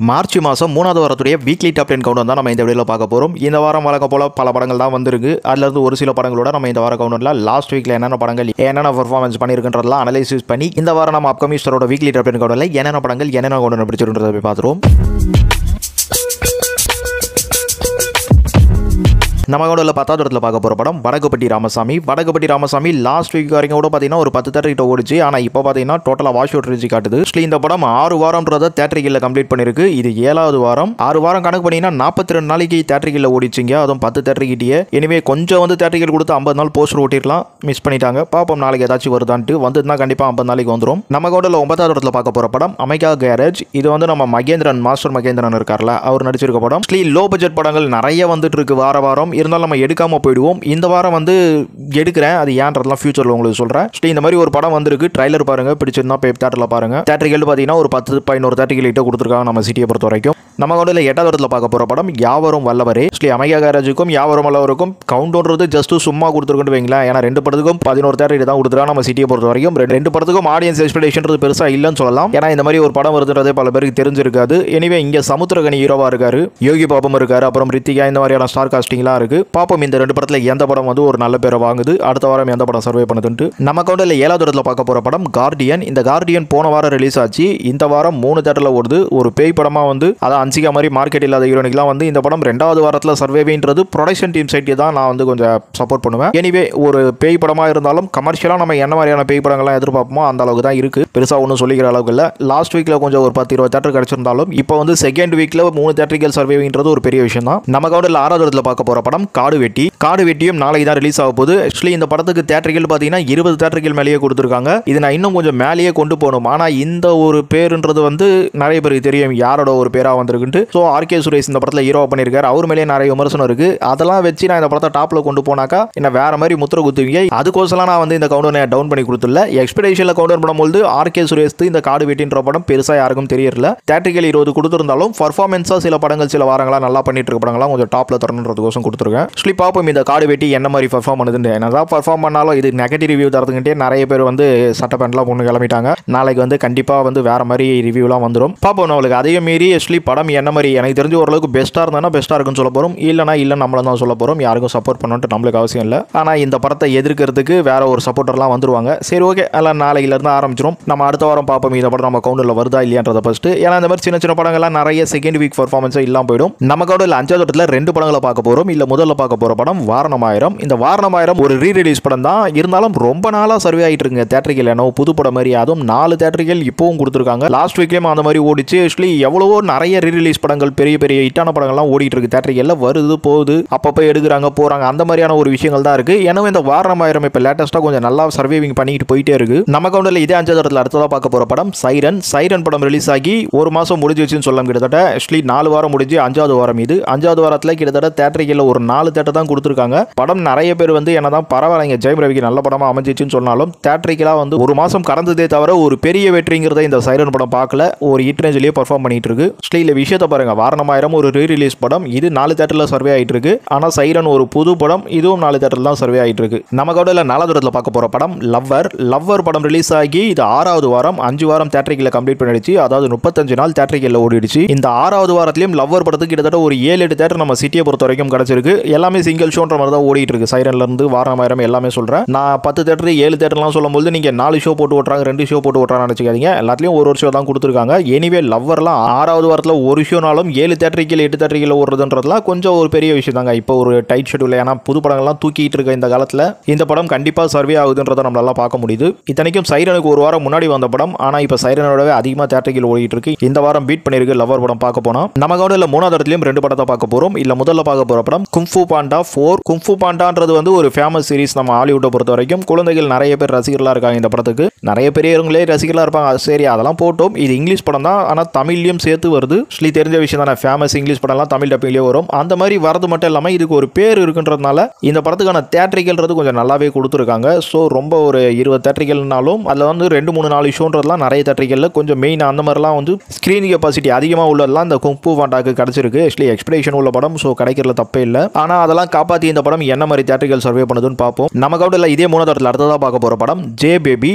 March மாதம் 3வது வாரத்துடைய weekly top 10 count தான் நம்ம இந்த வீடியோவில் பார்க்க போகிறோம். இந்த வாரம் வழக்கம் போல பல படங்கள் தான் வந்திருக்கு. அதுலேருந்து ஒரு சில படங்களோட நம்ம இந்த வார கவுண்டில் லாஸ்ட் வீக்கில் என்னென்ன படங்கள் என்னென்ன பர்ஃபார்மன்ஸ் பண்ணியிருக்குன்றதெல்லாம் அனலைசிஸ் பண்ணி இந்த வாரம் நம்ம அப்கமிங் ஸ்டாரோட வீக்லி டாப் 10 கவுண்டில் என்னென்ன படங்கள் என்னென்ன கவுண்ட் பிடிச்சிருன்றதை போய் பார்த்துருவோம். நம்ம கவுண்டில் 10வது இடத்துல பார்க்க போகிற படம் வடக்குப்பட்டி ராமசாமி. வடக்குப்பட்டி ராமசாமி லாஸ்ட் வீக் வரைக்கும் கூட பார்த்தீங்கன்னா ஒரு 10 தேட்டர் கிட்ட ஓடிச்சு. ஆனால் இப்போ பார்த்தீங்கன்னா டோட்டலாக வாஷ் அவுட் ரீச் காட்டுது. இந்த படம் 6 வாரம்ன்றதை தேட்டரிகளில் கம்ப்ளீட் பண்ணிருக்கு. இது 7வது வாரம். 6 வாரம் கணக்கு பண்ணிங்கன்னா 42 நாளைக்கு தேட்டரிகளில் ஓடிச்சிங்க. அதுவும் 10 தேட்டர்கிட்டயே. எனவே கொஞ்சம் வந்து தேட்டரிகள் கொடுத்து 50 நாள் போஸ்டர் ஓட்டிருக்கலாம், மிஸ் பண்ணிட்டாங்க. பாப்போம் நாளைக்கு ஏதாச்சும் வருதான்ட்டு. வந்துன்னா கண்டிப்பாக 50 நாளைக்கு வந்துடும். நம்ம கவுண்டில் 9வது இடத்துல பார்க்க போகிற படம் அமெரிக்கா கேரேஜ். இது வந்து நம்ம மகேந்திரன் மாஸ்டர் மகேந்திரன் இருக்கார்ல, அவர் நடிச்சிருக்க படம். லோ பட்ஜெட் படங்கள் நிறைய வந்துட்டு இருக்கு வாரம். இருந்தாலும் நம்ம எடுக்காம போயிடுவோம். இந்த வாரம் வந்து எடுக்கிறேன், அது ஏன்றதெல்லாம் ஃபியூச்சர்ல உங்களுக்கு சொல்றேன். இந்த மாதிரி ஒரு படம் வந்திருக்கு, ட்ரைலர் பாருங்க, பிடிச்சிருந்தா போய் தேட்டர்ல பாருங்க. தேட்டர்கள் பார்த்தீங்கன்னா ஒரு 10-11 தேட்டர்கள் கிட்ட கொடுத்துருக்காங்க நம்ம சிட்டியை பொறுத்த வரைக்கும். நம்ம கவுண்டில் 8வது இடத்துல பார்க்க போற படம் யாவரும் வல்லவரே. அமெரிக்கா கேரேஜுக்கும் யாவரும் வல்லவருக்கும் கவுண்டோன்றது ஜஸ்ட் சும்மா கொடுத்துருக்குன்னு வைங்களேன். ஏன்னா 2 படத்துக்கும் 11 தேட்டர் தான் கொடுத்துருக்காங்க நம்ம சிட்டியை பொறுத்த வரைக்கும். 2 படத்துக்கும் ஆடியன்ஸ் எக்ஸ்பெக்டேஷன் பெருசா இல்லைன்னு சொல்லலாம். ஏன்னா இந்த மாதிரி ஒரு படம் வருதுன்றதே பல பேருக்கு தெரிஞ்சிருக்காது. எனிவே இங்க சமுத்திரகனி ஹீரோவா இருக்காரு, யோகி பாபும் இருக்காரு, அப்புறம் ரித்திகா, இந்த மாதிரியான ஸ்டார் காஸ்டிங்லாம் இருக்கு. பாப்போம் இந்த 2 படத்துல எந்த படம் வந்து ஒரு நல்ல பேரை வாங்குது, அடுத்த வாரம் எந்த படம் சர்வே பண்ணுதுன்ட்டு. நம்ம கவுண்டில் 7வது இடத்துல பார்க்க போற படம் கார்டியன். இந்த கார்டியன் போன வாரம் ரிலீஸ் ஆச்சு. இந்த வாரம் 3 தேட்டர்ல ஓடுது. ஒரு பேய் படமா வந்து அதான் அன்சிகா மாதிரி மார்க்கெட் இல்லாத ஹீரோனிக்லாம் வந்து இந்த படம் 2வது வாரத்தில் சர்வேவின்றது ப்ரொடக்ஷன் டீம் சைட்டே தான் நான் வந்து கொஞ்சம் சப்போர்ட் பண்ணுவேன். எனிவே ஒரு பேய் படமா இருந்தாலும் கமர்ஷியலா நம்ம என்ன மாதிரியான பேய் படங்கள்லாம் எதிர்பார்ப்போமோ அந்த அளவுக்கு தான் இருக்கு. பெருசா ஒன்றும் சொல்லிக்கிற அளவுக்கு இல்லை. லாஸ்ட் வீக்ல கொஞ்சம் ஒரு 10-20 தேட்டர் கிடைச்சிருந்தாலும் இப்போ வந்து செகண்ட் வீக்ல 3 தேட்டர்கள் சர்வேவின்றது ஒரு பெரிய விஷயம் தான். நம்ம கவுண்டில் 6வது இடத்துல பார்க்க போற படம் காடு வெட்டி. காடு வெட்டியும் நாளைக்கு தான் ரிலீஸ் ஆக போகுது. ஆக்சுவலி இந்த படத்துக்கு தேட்டர்கள் பார்த்தீங்கன்னா 20 தேட்டர்கள் மேலேயே கொடுத்துருக்காங்க. இது நான் இன்னும் கொஞ்சம் மேலேயே கொண்டு போகணும். ஆனால் இந்த ஒரு பேருன்றது வந்து நிறைய பேருக்கு தெரியும் யாரோட ஒரு பேராக வந்திருக்குன்ட்டு. ஸோ ஆர்கே சுரேஷ் இந்த படத்தில் ஹீரோ பண்ணியிருக்காரு. அவர் மேலேயே நிறைய விமர்சனம் இருக்கு. அதெல்லாம் வச்சு நான் இந்த படத்தை டாப்ல கொண்டு போனாக்கா என்ன வேற மாதிரி முத்திர குத்துவீங்க. அதுக்கோசலாம் நான் வந்து இந்த கவுண்டர் டவுன் பண்ணி கொடுத்துல எக்ஸ்பெக்டேஷன்ல கவுண்டர் பண்ணும்போது ஆர்கே சுரேஷ் இந்த காடு வெட்டின்ற படம் பெருசா யாருக்கும் தெரியல. தேட்டர்கள் 20 கொடுத்திருந்தாலும் பர்ஃபார்மன்ஸா சில படங்கள் சில வாரங்களா நல்லா பண்ணிட்டு இருக்க படங்கள்லாம் கொஞ்சம் டாப்ல தரணுன்றதுக்கோசம் கொடுத்துருக்கேன். ஆக்சுவலி பாப்போம் இந்த காடு வெட்டி என்ன மாதிரி பர்ஃபார்ம் பண்ணுதுன்னு. என்னதான் பர்ஃபார்ம் பண்ணாலும் இது நெகட்டிவ் ரிவ்யூ தரதுக்கிட்டே நிறைய பேர் வந்து சட்ட பேண்ட்லாம் பொண்ணு கிளம்பிட்டாங்க. நாளைக்கு வந்து கண்டிப்பாக வந்து வேற மாதிரி ரிவ்யூலாம் வந்துடும். பார்ப்போம் நம்மளுக்கு அதையும் மீறி ஆக்சுவலி படம் என்ன மாதிரி எனக்கு தெரிஞ்ச ஓரளவுக்கு பெஸ்ட்டாக இருந்தால் பெஸ்ட்டாக இருக்குன்னு சொல்ல போகிறோம். இல்லைனா இல்லை நம்மள தான் சொல்ல போகிறோம். யாருக்கும் சப்போர்ட் பண்ணணுன்ட்டு நம்மளுக்கு அவசியம் இல்லை. ஆனால் இந்த படத்தை எதிர்க்கிறதுக்கு வேற ஒரு சப்போர்ட்டர்லாம் வந்துருவாங்க. சரி ஓகே, எல்லாம் நாளையிலேருந்து ஆரம்பிச்சிடும். நம்ம அடுத்த வாரம் பார்ப்போம் இந்த படம் நம்ம கவுண்டில் வருதா இல்லையான்றதை ஃபர்ஸ்ட். ஏன்னா இந்த மாதிரி சின்ன சின்ன படங்கள்லாம் நிறைய செகண்ட் வீக் பர்ஃபார்மன்ஸே இல்லாமல் போயிடும். நம்ம கவுண்டில் 5வது இடத்துல 2 படங்களை பார்க்க போகிறோம். இல்லை முதல்ல பார்க்க போகிற படம் வாரணமாயிரம். இந்த வாரணமாயிரம் ஒரு ரீரிலீஸ் படம் தான். இருந்தாலும் ரொம்ப நாளாக சர்வே ஆகிட்டு இருக்குங்க தேட்டர்கள். என்ன புது படம் மாதிரி, அதுவும் 4 தேட்டர்கள் இப்போவும் கொடுத்துருக்காங்க. லாஸ்ட் வீக்லேயும் அந்த மாதிரி ஓடிச்சு. ஆக்சுவலி எவ்வளவோ நிறைய ரீரிலீஸ் படங்கள் பெரிய பெரிய ஹிட்டான படங்கள்லாம் ஓடிட்டு இருக்கு. தேட்டர்கள் வருது போகுது, அப்பப்போ எடுக்கிறாங்க போகிறாங்க, அந்த மாதிரியான ஒரு விஷயங்கள் தான் இருக்கு. எனவே இந்த வாரணமாயிரம் இப்போ லேட்டஸ்ட்டாக கொஞ்சம் நல்லா சர்வேவிங் பண்ணிட்டு போயிட்டே இருக்கு. நம்ம கவுண்டில் இதே 5வது இடத்துல அடுத்ததாக பார்க்க போகிற படம் சைரன். சைரன் படம் ரிலீஸ் ஆகி 1 மாதம் முடிஞ்சிச்சுன்னு சொல்லலாம். கிட்டத்தட்ட ஆக்சுவலி 4 வாரம் முடிஞ்சு 5வது வாரம் இது. 5வது வாரத்தில் கிட்டத்தட்ட தேட்டர்கள் ஒரு 4 தேட்டர் தான் கொடுத்துருக்காங்க. படம் நிறைய பேர் வந்து என்னதான் பரவாயில்லைங்க ஜெயம் ரவிக்கு நல்ல படமா அமைஞ்சிச்சுன்னு சொன்னாலும் தேட்டரிக்கலா வந்து 1 மாசம் கடந்ததே தவிர ஒரு பெரிய வெற்றிங்கிறத இந்த சைரன் படம் பார்க்கல. ஒரு ஹிட் ரேஞ்சிலேயே பர்ஃபார்ம் பண்ணிட்டு இருக்கு. ஸ்டீல விஷயத்தை பாருங்க, வாரணமாயிரம் ஒரு ரீ ரிலீஸ் படம், இது 4 தேட்டர்ல சர்வே ஆயிட்டு இருக்கு. ஆனா சைரன் ஒரு புது படம், இதுவும் 4 தேட்டர்ல தான் சர்வே ஆயிட்டு இருக்கு. நம்ம கவுண்டில் 4வது இடத்துல பார்க்க போற படம் லவ்வர் படம் ரிலீஸ் ஆகி இது 6வது வாரம். 5 வாரம் தேட்டரிக்கல கம்ப்ளீட் பண்ணிடுச்சு. அதாவது 35 நாள் தேட்டரிக்கல ஓடிடுச்சு. இந்த 6வது வாரத்திலும் லவ்வர் படத்துக்கு கிட்டத்தட்ட ஒரு 7-8 தேட்டர் நம்ம சிட்டியை பொறுத்த வரைக்கும் கிடைச்சிருக்கு. எல்லாமே சிங்கிள் ஷோன்ற மாதிரி தான் ஓடிட்டு இருக்கு. சைரன்ல இருந்து வாரணமாயிரம் எல்லாமே சொல்றேன். நான் 10 தேட்டர் 7 தேட்டர்லாம் சொல்லும்போது நீங்க 4 ஷோ போட்டு ஓட்டுறாங்க, 2 ஷோ போட்டு ஓட்டுறான்னு நினைச்சுக்காதீங்க. எல்லாத்துலயும் ஒரு ஷோ தான் கொடுத்துருக்காங்க. எனிவே லவ்வர்லாம் 6வது வாரத்தில் ஒரு ஷோனாலும் 7 தேட்டரிக்கல் 8 தேட்டரிக்கல் ஓடுறதுன்றதுலாம் கொஞ்சம் ஒரு பெரிய விஷயம் தாங்க. இப்போ ஒரு டைட் ஷெட்யூல். ஏன்னா புது படங்கள்லாம் தூக்கிட்டு இருக்க இந்த காலத்தில் இந்த படம் கண்டிப்பா சர்வே ஆகுதுன்றதை நம்மளால பார்க்க முடியுது. இத்தனைக்கும் சைரனுக்கு ஒரு வாரம் முன்னாடி வந்த படம், ஆனா இப்போ சைரனோடவே அதிகமாக தேட்டரிக்கல் ஓடிட்டு இருக்கு. இந்த வாரம் பீட் பண்ணிருக்கு லவ்வர் படம் பார்க்க போனா. நம்ம கவுண்டில் 3வது இடத்துலயும் 2 படத்தை பார்க்க போறோம். இல்ல முதல்ல பார்க்க போற படம் குங்ஃபூ பாண்டா 4. குங்ஃபூ பாண்டான்றது வந்து ஒரு ஃபேமஸ் சீரிஸ் நம்ம ஹாலிவுட்டை பொறுத்த வரைக்கும். குழந்தைகள் நிறைய பேர் ரசிகர்களாக இருக்காங்க இந்த படத்துக்கு. நிறைய பெரியவங்களே ரசிகர்களாக இருப்பாங்க. சரி அதெல்லாம் போட்டோம். இது இங்கிலீஷ் படம் தான், ஆனால் தமிழ்லையும் சேர்த்து வருது. ஆக்சுவலி தெரிஞ்ச விஷயம் தானே, ஃபேமஸ் இங்கிலீஷ் படம்லாம் தமிழ் டப்பிங்லேயே வரும். அந்த மாதிரி வரது மட்டும் இல்லாமல் இதுக்கு ஒரு பேர் இருக்குன்றதுனால இந்த படத்துக்கான தேட்டரிகள்ன்றது கொஞ்சம் நல்லாவே கொடுத்துருக்காங்க. ஸோ ரொம்ப ஒரு 20 தேட்டரிகள்னாலும் அதில் வந்து 2-3-4 ஷோன்றதுலாம் நிறைய தேட்டரிகளில் கொஞ்சம் மெயின் அந்த மாதிரிலாம் வந்து ஸ்க்ரீன் கெப்பாசிட்டி அதிகமாக உள்ளதெல்லாம் இந்த குங்ஃபூ பாண்டாக்கு கிடைச்சிருக்கு. ஆக்சுவலி எக்ஸ்பெக்டேஷன் உள்ள படம், ஸோ கிடைக்கிறதுல தப்பே இல்லை. ஆனால் அதெல்லாம் காப்பாற்றி இந்த படம் என்ன மாதிரி தியேட்டர்கள் சர்வே பண்ணுதுன்னு பார்ப்போம். நம்ம கவுண்டில் இதே 3வது இடத்துல அடுத்ததாக பார்க்க போகிற படம் ஜே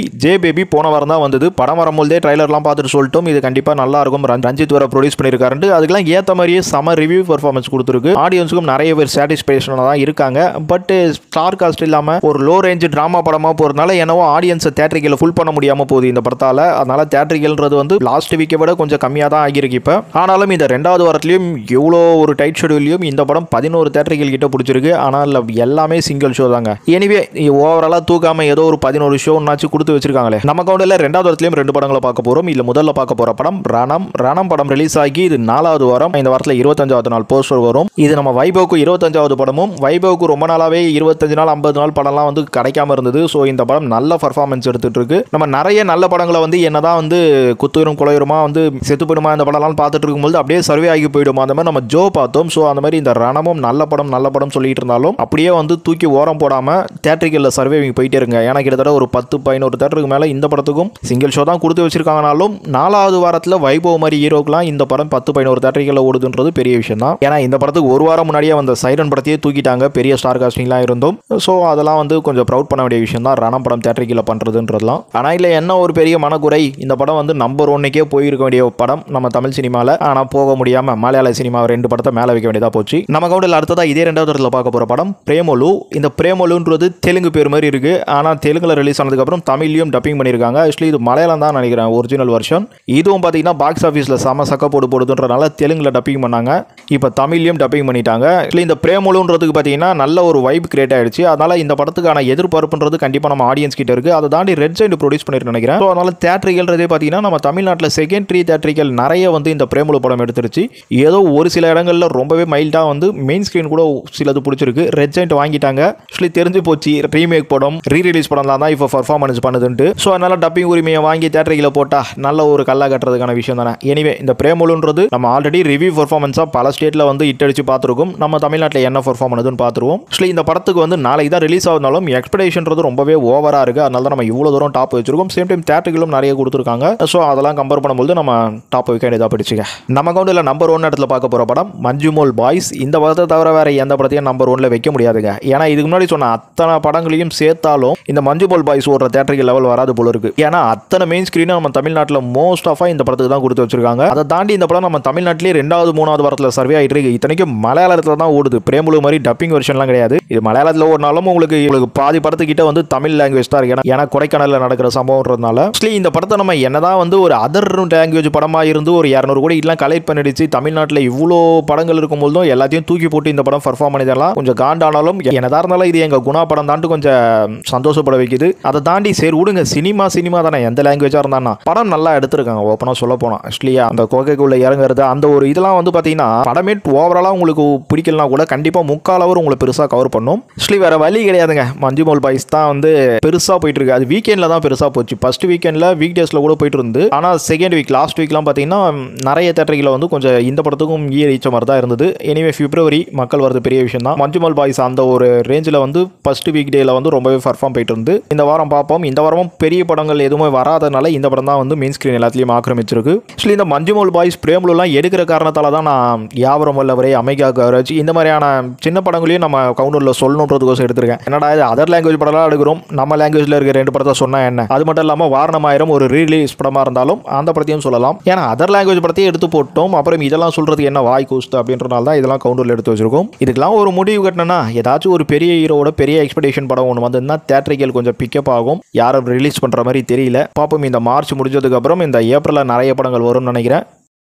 பேபி போன வாரம் தான் வந்தது. படம் வரும்போதே ட்ரைலர்லாம் பார்த்துட்டு சொல்லிட்டோம் இது கண்டிப்பாக நல்லா இருக்கும், ரஞ்சித் வர ப்ரொடியூஸ் பண்ணியிருக்காரு. அதுக்கெல்லாம் ஏற்ற மாதிரியே செம ரிவ்யூ பர்ஃபார்மன்ஸ் கொடுத்துருக்கு. ஆடியன்ஸுக்கும் நிறைய பேர் சாட்டிஸ்ஃபேக்ஷனாக தான் இருக்காங்க. பட் ஸ்டார் காஸ்ட் இல்லாமல் ஒரு லோ ரேஞ்ச் ட்ராமா படமாக போகிறதுனால என்னவோ ஆடியன்ஸை தியேட்டரிக்கல் ஃபுல் பண்ண முடியாமல் போகுது இந்த படத்தால். அதனால தியேட்டரிக்கல்ன்றது வந்து லாஸ்ட் வீக்கை விட கொஞ்சம் கம்மியாக தான் ஆகியிருக்கு இப்போ. ஆனாலும் இந்த 2வது வாரத்துலையும் எவ்வளோ ஒரு டைட் ஷெடியூல்லையும் இந்த படம் 11 தியேட்டரிக்கல் கிட்ட பிடிச்சிருக்கு. ஆனால் எல்லாமே சிங்கிள் ஷோ தாங்க. எனிவே ஓவராலாக தூக்காமல் ஏதோ ஒரு 11 ஷோன்னாச்சும் கொடுத்து வச்சிருக்காங்களே. நம்ம கவுண்டில் 2வது வாரத்துலையும் 2 படங்களை பார்க்க போகிறோம். இல்லை முதல்ல பார்க்க போகிற படம் ரணம் படம் ரிலீஸ் ஆகி இது 4வது வாரம். இந்த வாரத்தில் 25வது நாள் போஸ்டர் வரும். இது நம்ம வைபவுக்கு 25வது படமும். வைபவுக்கு ரொம்ப நாளாவே 25 நாள் 50 நாள் படம்லாம் வந்து கிடைக்காம இருந்தது. ஸோ இந்த படம் நல்ல பர்ஃபார்மன்ஸ் எடுத்துட்டு இருக்கு. நம்ம நிறைய நல்ல படங்களை வந்து என்னதான் வந்து குத்துயிரும் குலையுருமா வந்து செத்து போயிடுமா இந்த படம்லாம் பார்த்துட்டு இருக்கும்போது அப்படியே சர்வே ஆகி போயிடுமா. அந்த மாதிரி நம்ம ஜோ பார்த்தோம். ஸோ அந்த மாதிரி இந்த ரணமும் நல்ல படம் சொல்லிட்டு இருந்தாலும் அப்படியே வந்து தூக்கி ஓரம் போடாமல் தியேட்டரிக்கல்ல சர்வேவிங் போயிட்டே இருங்க. ஏன்னா கிட்டத்தட்ட ஒரு 10-11 தியேட்டருக்கு மேலே இந்த படத்துக்கும் சிங்கிள் ஷோ தான் கொடுத்து வச்சிருக்காங்கனாலும் 4வது வாரத்தில் வைபவ் மாதிரி ஹீரோக்கெல்லாம் இந்த படம் 10-11 தியேட்டரிக்கல்ல ஓடுதுன்றது பெரிய விஷயம் தான். ஏன்னா இந்த படத்துக்கு ஒரு வாரம் முன்னாடியே வந்த சைரன் படத்தையே தூக்கிட்டாங்க. பெரிய ஸ்டார் காஸ்டிங்லாம் இருந்தும். ஸோ அதெல்லாம் வந்து கொஞ்சம் ப்ரௌட் பண்ண வேண்டிய விஷயம் தான் ரணம் படம் தியேட்டரிக்கல்ல பண்ணுறதுன்றதுலாம். ஆனால் இல்லை என்ன ஒரு பெரிய மனக்குறை, இந்த படம் வந்து நம்பர் 1க்கே போயிருக்க வேண்டிய படம் நம்ம தமிழ் சினிமாவில். ஆனால் போக முடியாமல் மலையாள சினிமாவை 2 படத்தை மேலே வைக்க வேண்டியதாக போச்சு. நம்ம கவுண்டில் அடுத்ததாக இதே 2வது இடத்துல பார்க்க போகிற படம் பிரேமலு. இந்த பிரேமலுன்றது தெலுங்கு பேர் மாதிரி இருக்கு. ஆனால் தெலுங்குல ரிலீஸ் ஆனதுக்கப்புறம் தமிழ்லையும் டப்பிங் பண்ணியிருக்காங்க. ஆக்சுவலி இது மலையாளம் தான் நினைக்கிறேன் ஒரிஜினல் வெர்ஷன். இதுவும் பார்த்தீங்கன்னா பாக்ஸ் ஆஃபீஸில் செம சக்க போடுறதுன்றனால தெலுங்குல டப்பிங் பண்ணாங்க. இப்போ தமிழ்லையும் டப்பிங் பண்ணிட்டாங்க. ஆக்சுவலி இந்த பிரேமலுன்றதுக்கு பார்த்தீங்கன்னா நல்ல ஒரு வைப் கிரியேட் ஆயிடுச்சு. அதனால இந்த படத்துக்கான எதிர்பார்ப்புன்றது கண்டிப்பாக நம்ம ஆடியன்ஸ் கிட்ட இருக்கு. அதை தாண்டி ரெட் ஜெயண்ட் ப்ரொடியூஸ் பண்ணிட்டு நினைக்கிறேன். ஸோ அதனால தியேட்டரிக்கல்ன்றதே பார்த்தீங்கன்னா நம்ம தமிழ்நாட்டில் செகண்டரி தியேட்டரிக்கல் நிறைய வந்து இந்த பிரேமலு படம் எடுத்துருச்சு. ஏதோ ஒரு சில இடங்களில் ரொம்பவே மைல்டாக வந்து மெயின் ஸ்க்ரீன் கூட சிலது பிடிச்சிருக்கு. ரெட் ஜெயண்ட் வாங்கிட்டாங்க. ஆக்சுவலி தெரிஞ்சு போச்சு ரீமேக் படம் ரீரிலீஸ் படம்லாம் தான் இப்போ பர்ஃபார்மன்ஸ் பண்ணுதுன்ட்டு. ஸோ அதனால டப்பிங் உரிமையை வாங்கி தியேட்டரிக்கல போட்டா நல்ல ஒரு கல்லா கட்டுறதுக்கான விஷயம் தானே. எனிவே இந்த பிரேமலுன்றது நம்ம ஆல்ரெடி ரிவ்யூ பர்ஃபார்மன்ஸாக பல ஸ்டேட்டில் வந்து ஹிட் அடிச்சு பார்த்துருக்கோம். நம்ம தமிழ்நாட்டில் என்ன பர்ஃபார்ம் பண்ணுதுன்னு பார்த்துருவோம். ஆக்சுவலி இந்த படத்துக்கு வந்து நாளைக்கு தான் ரிலீஸ் ஆகுதுனாலும் எக்ஸ்பெக்டேஷன்றது ரொம்பவே ஓவராக இருக்குது. அதனால தான் நம்ம இவ்வளோ தூரம் டாப் வச்சிருக்கோம். சேம் டைம் தியேட்டர்களும் நிறைய கொடுத்துருக்காங்க. ஸோ அதெல்லாம் கம்பேர் பண்ணும்போது நம்ம டாப் வைக்க வேண்டியதாக படிச்சுக்க. நம்ம கவுண்டில் நம்பர் 1 இடத்துல பார்க்க போகிற படம் மஞ்சுமோல் பாய்ஸ். இந்த படத்தை தவிர வேற எந்த படத்தையும் நம்பர் 1ல வைக்க முடியாதுங்க. ஏன்னா இதுக்கு முன்னாடி சொன்ன அத்தனை படங்களையும் சேர்த்தாலும் இந்த மஞ்சுமோல் பாய்ஸ் ஓடுற தியேட்டருக்கு லெவல் வராது போல இருக்கு. ஏன்னா அத்தனை மெயின் ஸ்கிரீனும் நம்ம தமிழ்நாட்டில் மோஸ்ட் ஆஃபாக இந்த படத்துக்கு தான் கொடுத்து வச்சிருக்காங்க. அதை தாண்டி இந்த படம் நம்ம தமிழ்நாட்டிலே 2வது 3வது வாரத்தில் சர்வே ஆகிட்டு இருக்கு. இத்தனைக்கும் மலையாளத்தில் தான் ஓடுது. பிரேமலு மாதிரி டப்பிங் வெர்ஷன்லாம் கிடையாது. இது மலையாளத்தில் ஓடினாலும் உங்களுக்கு பாதி படத்துக்கிட்ட வந்து தமிழ் லாங்குவேஜ் தான் இருக்கு. ஏன்னா கொடைக்கானலில் நடக்கிற சம்பவம்ன்றதுனால இந்த படத்தை நம்ம என்னதான் வந்து ஒரு அதர் லாங்குவேஜ் படமாக இருந்து ஒரு 200 கோடி இதெல்லாம் கலெக்ட் பண்ணிடுச்சு. தமிழ்நாட்டில் இவ்வளோ படங்கள் இருக்கும்போதும் எல்லாத்தையும் தூக்கி போட்டு இந்த படம் பர்ஃபார்ம் பண்ணிதெல்லாம் கொஞ்சம் காண்டானாலும் என்னதான் இருந்தாலும் இது எங்கள் குணா படம் தான்ட்டு கொஞ்சம் சந்தோஷப்பட வைக்குது. அதை தாண்டி சரி விடுங்க, சினிமா தானே எந்த லாங்குவேஜாக இருந்தானா படம் நல்லா எடுத்திருக்காங்க. ஓப்பனாக சொல்ல போனால் ஆக்சுவலியா அந்த கோகைக்குள்ள இறங்குறது அந்த ஒரு இதெல்லாம் வந்து பார்த்தீங்கன்னா படமே ஓவராலாக உங்களுக்கு பிடிக்கலனா கூட கண்டிப்பாக 3/4 ஹவர் உங்களை பெருசாக கவர் பண்ணும். ஆக்சுவலி வேற வழி கிடையாதுங்க. மஞ்சுமோல் பாய்ஸ் தான் வந்து பெருசாக போயிட்டு இருக்கு. அது வீக்கெண்டில் தான் பெருசாக போச்சு. ஃபர்ஸ்ட் வீக்கெண்டில் வீக் டேஸில் கூட போயிட்டு இருந்து. ஆனால் செகண்ட் வீக் லாஸ்ட் வீக்லாம் பார்த்தீங்கன்னா நிறைய தேட்டர்களை வந்து கொஞ்சம் இந்த படத்துக்கும் ரீச் மாதிரி தான் இருந்தது. எனிவே பிப்ரவரி மக்கள் வரது பெரிய விஷயம் தான். மஞ்சுமோல் பாய்ஸ் அந்த ஒரு ரேஞ்சில் வந்து ஃபர்ஸ்ட் வீக் டேல வந்து ரொம்பவே பர்ஃபார்ம் போயிட்டு இருந்து. இந்த வாரம் பார்ப்போம். இந்த வாரமும் பெரிய படங்கள் எதுவுமே வராதனால இந்த படம் தான் வந்து மெயின் ஸ்கிரீன் எல்லாத்தையும் ஆக்கிரமிச்சிருக்கு. ஆக்சுவலி இந்த மஞ்சுமோல் பாய்ஸ் பிரேமலுலாம் எடுக்கிற காரணத்தால தான் நான் யாவரம் வல்லவரே, அமெரிக்கா கவரேஜ் இந்த மாதிரியான சின்ன படங்களையும் நம்ம கவுண்டரில் சொல்லணுன்றதுக்கோசம் எடுத்திருக்கேன். என்னடா இது அதர் லாங்குவேஜ் படம்லாம் எடுக்கிறோம், நம்ம லாங்குவேஜில் இருக்க 2 படத்தை சொன்னா என்ன. அது மட்டும் இல்லாமல் வாரணமாயிரம் ஒரு ரீலீஸ் படமாக இருந்தாலும் அந்த படத்தையும் சொல்லலாம். ஏன்னா அதர் லாங்குவேஜ் படத்தையும் எடுத்து போட்டோம். அப்புறம் இதெல்லாம் சொல்றதுக்கு என்ன வாய் கூஸ்து அப்படின்றனால தான் இதெல்லாம் கவுண்டரில் எடுத்து வச்சிருக்கோம். இதுக்கெல்லாம் ஒரு முடிவு கட்டினா ஏதாச்சும் ஒரு பெரிய ஹீரோட பெரிய எக்ஸ்பெக்டேஷன் படம் ஒன்று வந்ததுன்னா தியேட்டரிக்கல் கொஞ்சம் பிக்கப் ஆகும். யாரும் ரிலீஸ் பண்ணுற மாதிரி தெரியல. பார்ப்போம். இந்த மார்ச் முடிஞ்சதுக்கு அப்புறம் இந்த ஏப்ரலில் நிறைய படங்கள் வரும்னு நினைக்கிறேன்.